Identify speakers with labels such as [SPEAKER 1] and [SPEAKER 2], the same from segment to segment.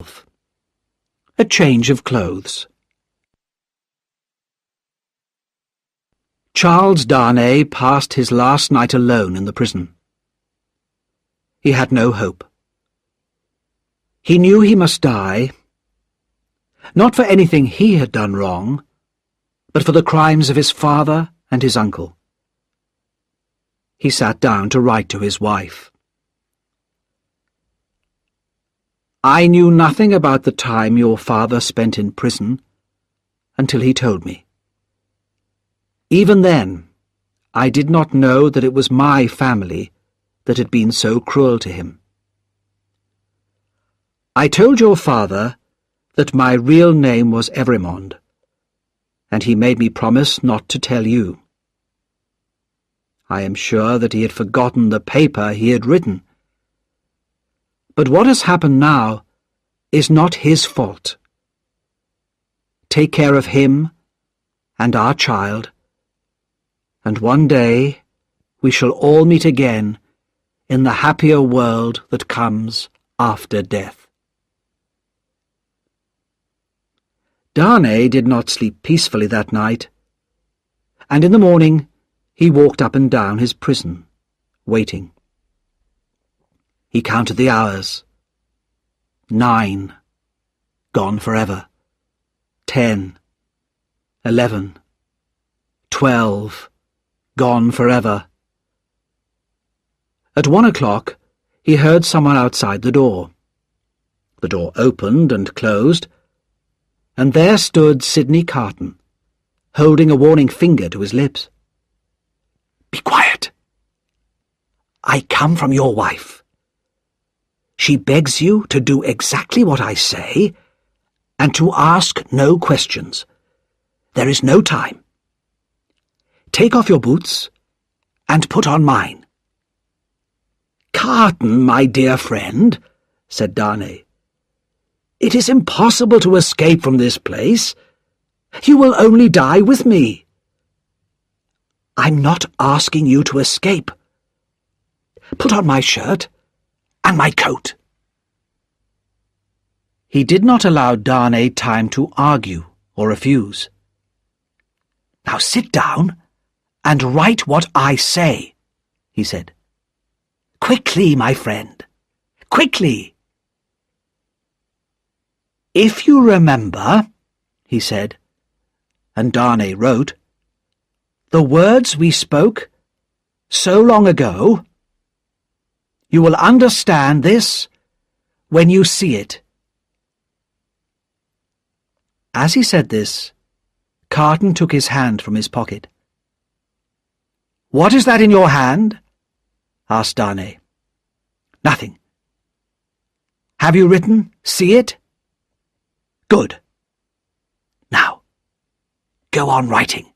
[SPEAKER 1] A change of clothes. Charles Darnay passed his last night alone in the prison. He had no hope. He knew he must die, not for anything he had done wrong, but for the crimes of his father and his uncle. He sat down to write to his wife. I knew nothing about the time your father spent in prison until he told me. Even then, I did not know that it was my family that had been so cruel to him. I told your father that my real name was Evrémonde, and he made me promise not to tell you. I am sure that he had forgotten the paper he had written. But what has happened now is not his fault. Take care of him and our child, and one day we shall all meet again in the happier world that comes after death. Darnay did not sleep peacefully that night, and in the morning he walked up and down his prison, waiting. He counted the hours. 9, gone forever. 10, 11, 12, gone forever. At 1 o'clock, he heard someone outside the door. The door opened and closed, and there stood Sidney Carton, holding a warning finger to his lips. Be quiet. I come from your wife. She begs you to do exactly what I say and to ask no questions. There is no time. Take off your boots and put on mine. Carton, my dear friend, said Darnay, it is impossible to escape from this place. You will only die with me. I'm not asking you to escape. Put on my shirt and my coat. He did not allow Darnay time to argue or refuse. Now sit down and write what I say, he said. Quickly, my friend, quickly. If you remember, he said, and Darnay wrote, the words we spoke so long ago, you will understand this when you see it. As he said this, Carton took his hand from his pocket. What is that in your hand? Asked Darnay. Nothing. Have you written, see it? Good. Now, go on writing,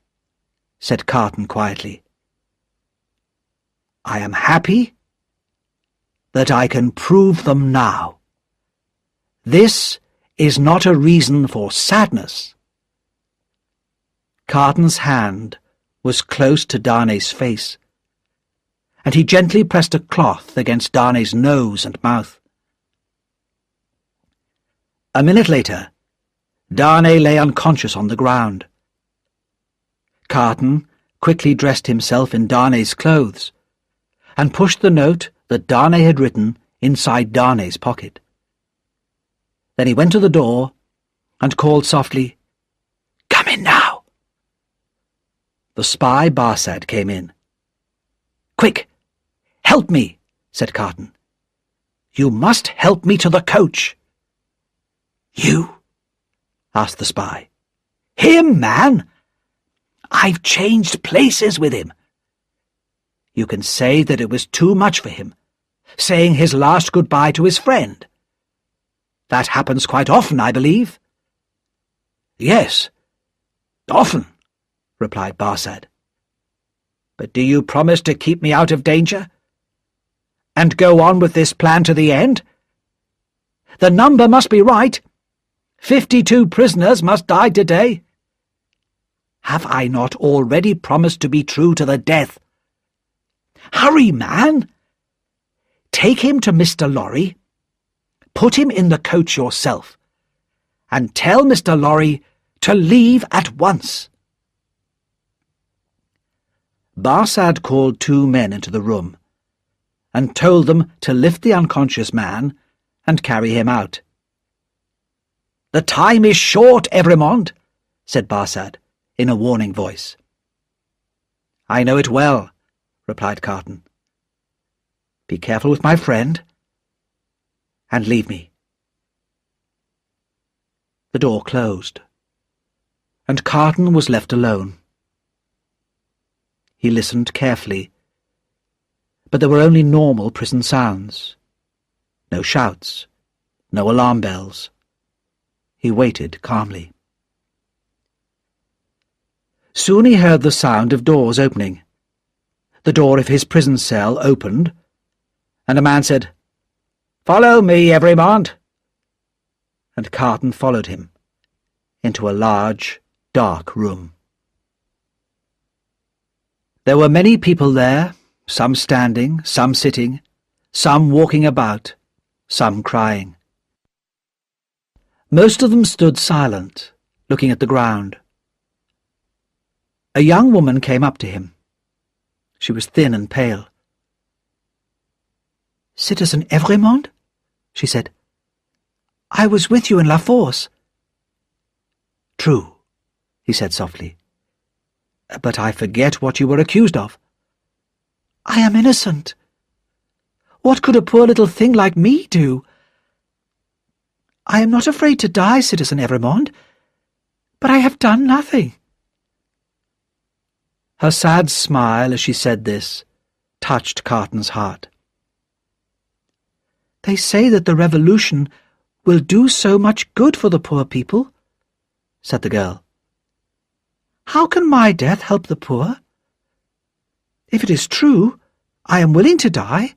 [SPEAKER 1] said Carton quietly. I am happy that I can prove them now. This is not a reason for sadness. Carton's hand was close to Darnay's face, and he gently pressed a cloth against Darnay's nose and mouth. A minute later, Darnay lay unconscious on the ground. Carton quickly dressed himself in Darnay's clothes and pushed the note that Darnay had written inside Darnay's pocket. Then he went to the door and called softly, Come in now. The spy Barsad came in. Quick, help me, said Carton. You must help me to the coach. You? Asked the spy. Him, man! I've changed places with him. You can say that it was too much for him, saying his last goodbye to his friend. That happens quite often, I believe. Yes, often, replied Barsad. But do you promise to keep me out of danger? And go on with this plan to the end? The number must be right. 52 prisoners must die today. Have I not already promised to be true to the death? Hurry, man! Take him to Mr. Lorry, put him in the coach yourself, and tell Mr. Lorry to leave at once." Barsad called 2 men into the room, and told them to lift the unconscious man and carry him out. "The time is short, Evremond," said Barsad, in a warning voice. "I know it well," replied Carton. "Be careful with my friend, and leave me." The door closed, and Carton was left alone. He listened carefully, but there were only normal prison sounds. No shouts, no alarm bells. He waited calmly. Soon he heard the sound of doors opening. The door of his prison cell opened, and a man said, "Follow me, Evremond," and Carton followed him into a large, dark room. There were many people there, some standing, some sitting, some walking about, some crying. Most of them stood silent, looking at the ground. A young woman came up to him. She was thin and pale. "Citizen Evremond," she said, "I was with you in La Force." "True," he said softly, "but I forget what you were accused of." "I am innocent. What could a poor little thing like me do?" "I am not afraid to die, Citizen Evremond, but I have done nothing." Her sad smile as she said this touched Carton's heart. "They say that the revolution will do so much good for the poor people," said the girl. "How can my death help the poor? If it is true, I am willing to die,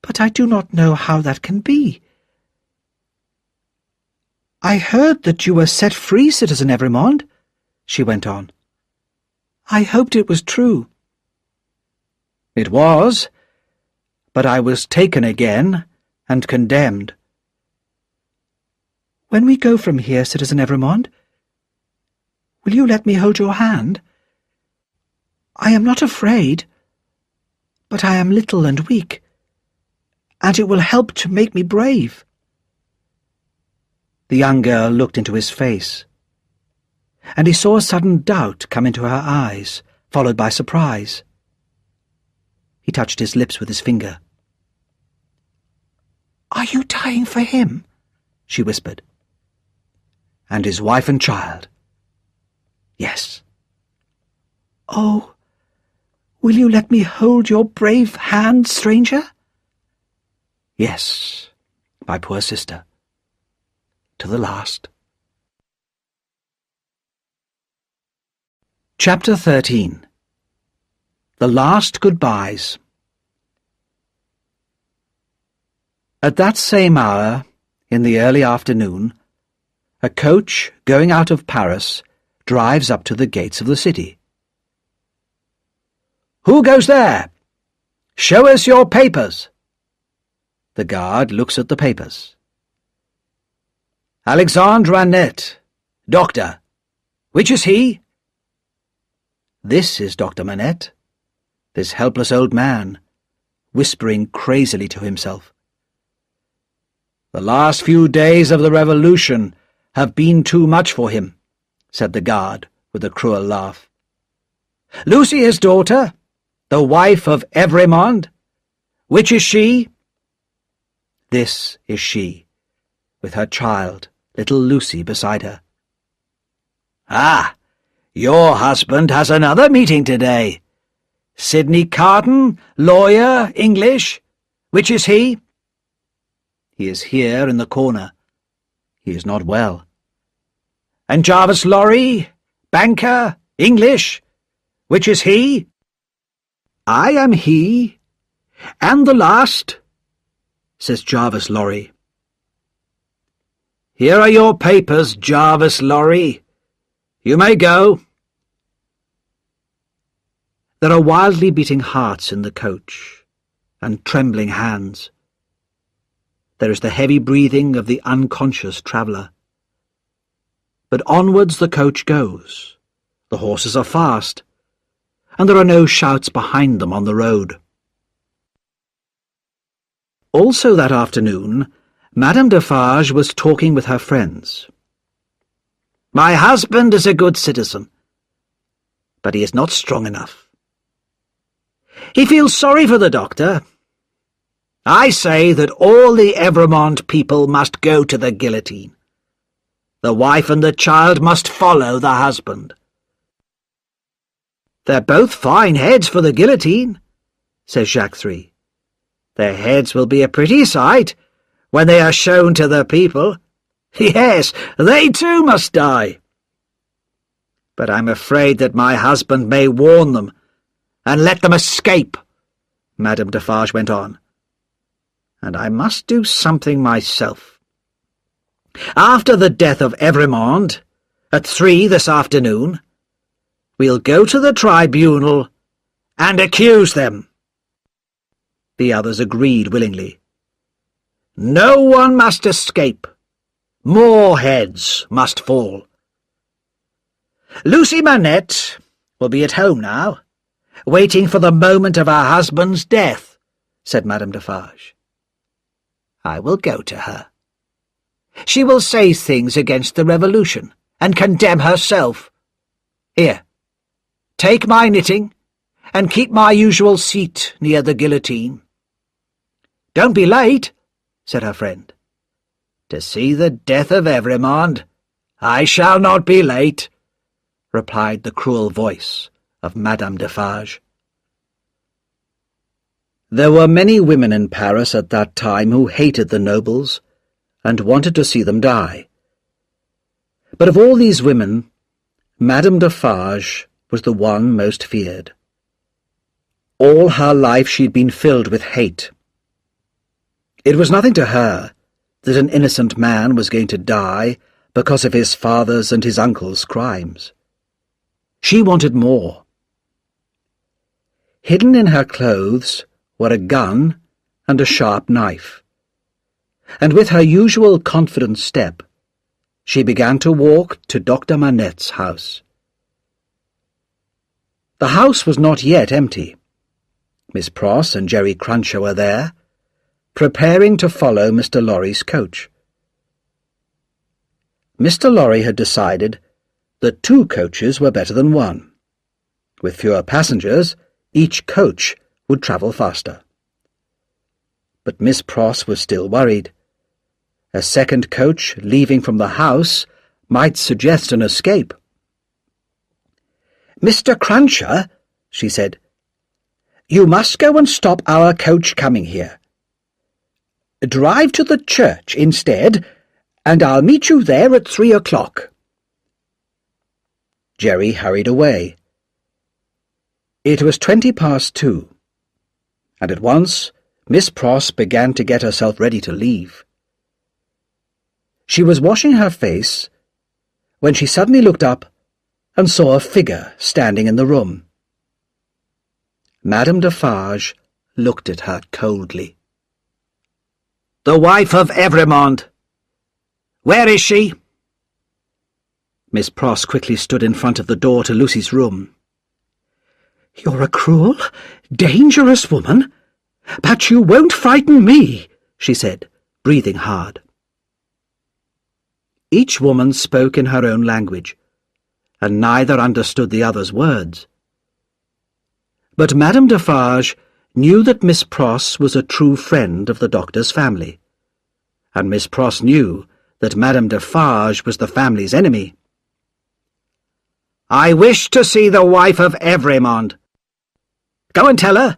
[SPEAKER 1] but I do not know how that can be." "I heard that you were set free, Citizen Evremond," she went on. "I hoped it was true." "It was, but I was taken again and condemned." "When we go from here, Citizen Evremond, will you let me hold your hand? I am not afraid, but I am little and weak, and it will help to make me brave." The young girl looked into his face, and he saw a sudden doubt come into her eyes, followed by surprise. He touched his lips with his finger. "Are you dying for him?" she whispered. "And his wife and child." "Yes." "Oh, will you let me hold your brave hand, stranger?" "Yes, my poor sister, to the last." Chapter 13. The Last Goodbyes. At that same hour, in the early afternoon, a coach going out of Paris drives up to the gates of the city. "Who goes there? Show us your papers." The guard looks at the papers. "Alexandre Manette, doctor. Which is he?" "This is Dr. Manette, this helpless old man, whispering crazily to himself. The last few days of the revolution have been too much for him," said the guard with a cruel laugh. "Lucy, his daughter, the wife of Evremond. Which is she?" "This is she, with her child, little Lucy, beside her." "Ah, your husband has another meeting today. Sidney Carton, lawyer, English. Which is he?" "He is here in the corner. He is not well." "And Jarvis Lorry, banker, English. Which is he?" "I am he, and the last," says Jarvis Lorry. "Here are your papers, Jarvis Lorry. You may go." There are wildly beating hearts in the coach, and trembling hands. there is the heavy breathing of the unconscious traveller. But onwards the coach goes. The horses are fast, and there are no shouts behind them on the road. Also that afternoon, Madame Defarge was talking with her friends. "My husband is a good citizen, but he is not strong enough. He feels sorry for the doctor. I say that all the Evremond people must go to the guillotine. The wife and the child must follow the husband." "They're both fine heads for the guillotine," says Jacques III. "Their heads will be a pretty sight when they are shown to the people. Yes, they too must die. But I'm afraid that my husband may warn them and let them escape," Madame Defarge went on. "And I must do something myself. After the death of Evremond, at 3 this afternoon, we'll go to the tribunal and accuse them." The others agreed willingly. "No one must escape. More heads must fall. Lucy Manette will be at home now, waiting for the moment of her husband's death," said Madame Defarge. "I will go to her. She will say things against the revolution, and condemn herself. Here, take my knitting, and keep my usual seat near the guillotine." "Don't be late," said her friend. "To see the death of Evremond, I shall not be late," replied the cruel voice of Madame Defarge. There were many women in Paris at that time who hated the nobles and wanted to see them die. But of all these women, Madame Defarge was the one most feared. All her life she had been filled with hate. It was nothing to her that an innocent man was going to die because of his father's and his uncle's crimes. She wanted more. Hidden in her clothes were a gun and a sharp knife, and with her usual confident step, she began to walk to Dr. Manette's house. The house was not yet empty. Miss Pross and Jerry Cruncher were there, preparing to follow Mr. Lorry's coach. Mr. Lorry had decided that 2 coaches were better than 1. With fewer passengers, each coach would travel faster. But Miss Pross was still worried. A second coach leaving from the house might suggest an escape. "Mr. Cruncher," she said, "you must go and stop our coach coming here. Drive to the church instead, and I'll meet you there at 3 o'clock. Jerry hurried away. It was 2:20, and at once Miss Pross began to get herself ready to leave. She was washing her face when she suddenly looked up and saw a figure standing in the room. Madame Defarge looked at her coldly. "The wife of Evremond. Where is she?" Miss Pross quickly stood in front of the door to Lucy's room. "You're a cruel, dangerous woman, but you won't frighten me," she said, breathing hard. Each woman spoke in her own language, and neither understood the other's words. But Madame Defarge knew that Miss Pross was a true friend of the doctor's family, and Miss Pross knew that Madame Defarge was the family's enemy. "I wish to see the wife of Evremond. Go and tell her."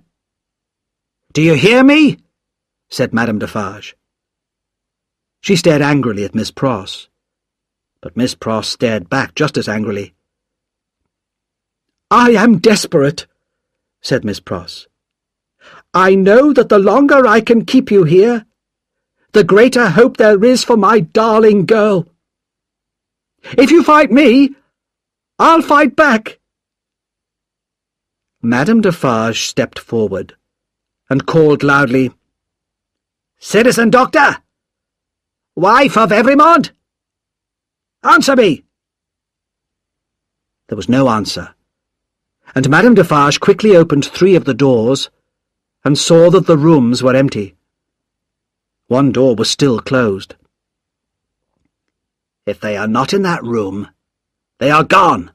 [SPEAKER 1] "Do you hear me?" said Madame Defarge. She stared angrily at Miss Pross, but Miss Pross stared back just as angrily. "I am desperate," said Miss Pross. "I know that the longer I can keep you here, the greater hope there is for my darling girl. If you fight me, I'll fight back." Madame Defarge stepped forward and called loudly, "Citizen Doctor, Wife of Evremond? Answer me!" There was no answer, and Madame Defarge quickly opened 3 of the doors and saw that the rooms were empty. One door was still closed. "If they are not in that room, they are gone.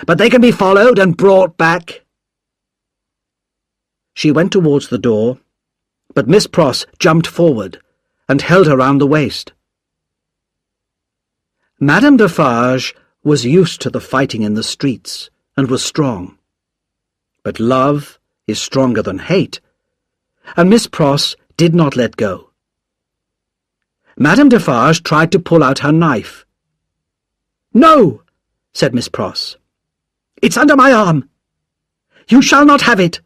[SPEAKER 1] But they can be followed and brought back." She went towards the door, but Miss Pross jumped forward and held her round the waist. Madame Defarge was used to the fighting in the streets and was strong. But love is stronger than hate, and Miss Pross did not let go. Madame Defarge tried to pull out her knife. "No," said Miss Pross. "It's under my arm. You shall not have it."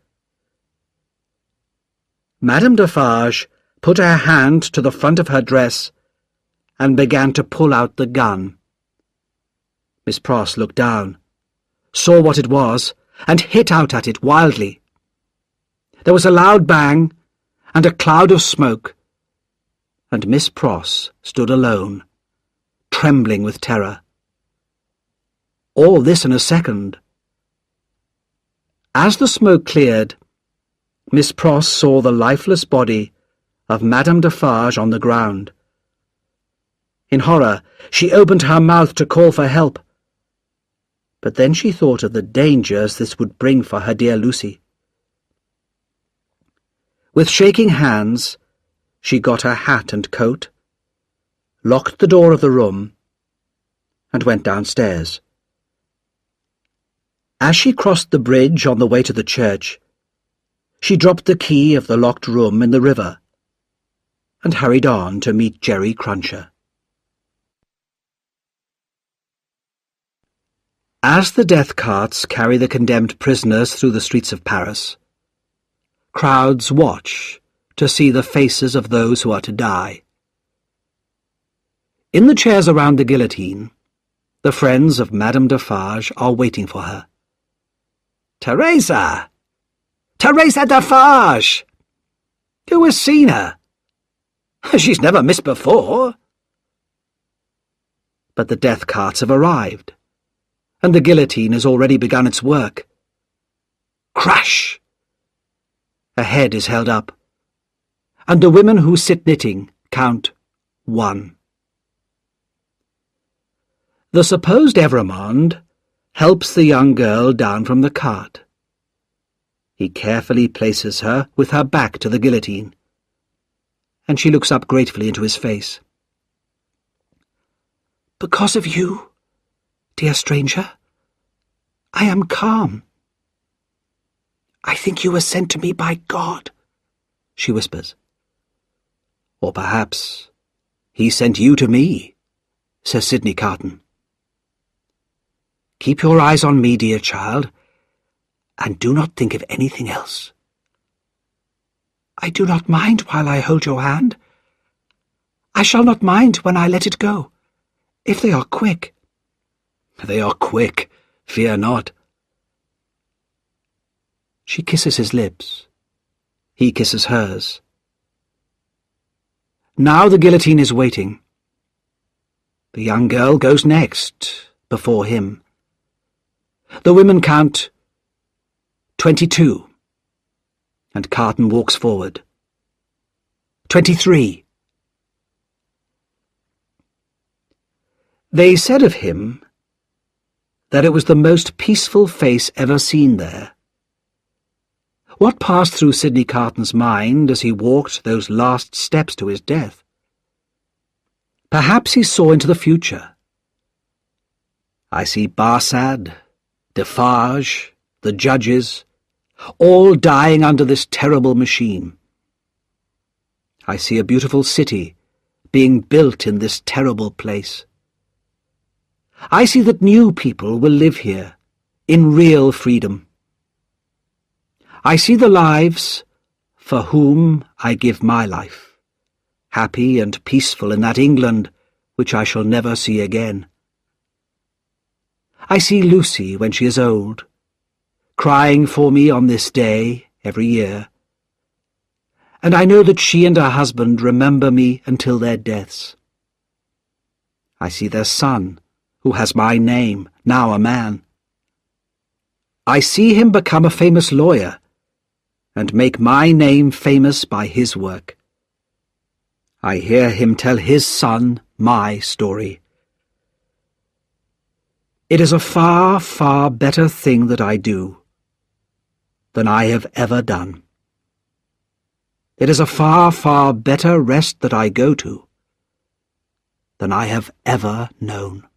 [SPEAKER 1] Madame Defarge put her hand to the front of her dress and began to pull out the gun. Miss Pross looked down, saw what it was, and hit out at it wildly. There was a loud bang and a cloud of smoke, and Miss Pross stood alone, trembling with terror. All this in a second. As the smoke cleared, Miss Pross saw the lifeless body of Madame Defarge on the ground. In horror, she opened her mouth to call for help, but then she thought of the dangers this would bring for her dear Lucy. With shaking hands, she got her hat and coat, locked the door of the room, and went downstairs. As she crossed the bridge on the way to the church, she dropped the key of the locked room in the river and hurried on to meet Jerry Cruncher. As the death carts carry the condemned prisoners through the streets of Paris, crowds watch to see the faces of those who are to die. In the chairs around the guillotine, the friends of Madame Defarge are waiting for her. "Teresa! Teresa Defarge! Who has seen her? She's never missed before." But the death carts have arrived, and the guillotine has already begun its work. Crash! A head is held up, and the women who sit knitting count 1. The supposed Evremond helps the young girl down from the cart. He carefully places her with her back to the guillotine, and she looks up gratefully into his face. "Because of you, dear stranger, I am calm. I think you were sent to me by God," she whispers. "Or perhaps he sent you to me," says Sidney Carton. "Keep your eyes on me, dear child, and do not think of anything else." "I do not mind while I hold your hand. I shall not mind when I let it go, if they are quick." "They are quick, fear not." She kisses his lips. He kisses hers. Now the guillotine is waiting. The young girl goes next, before him. The women count 22, and Carton walks forward. 23. They said of him that it was the most peaceful face ever seen there. What passed through Sidney Carton's mind as he walked those last steps to his death? Perhaps he saw into the future. I see Barsad, Defarge, the judges, all dying under this terrible machine. I see a beautiful city being built in this terrible place. I see that new people will live here, in real freedom. I see the lives for whom I give my life, happy and peaceful in that England which I shall never see again. I see Lucy when she is old, crying for me on this day every year, and I know that she and her husband remember me until their deaths. I see their son, who has my name, now a man. I see him become a famous lawyer, and make my name famous by his work. I hear him tell his son my story. It is a far, far better thing that I do than I have ever done. It is a far, far better rest that I go to than I have ever known.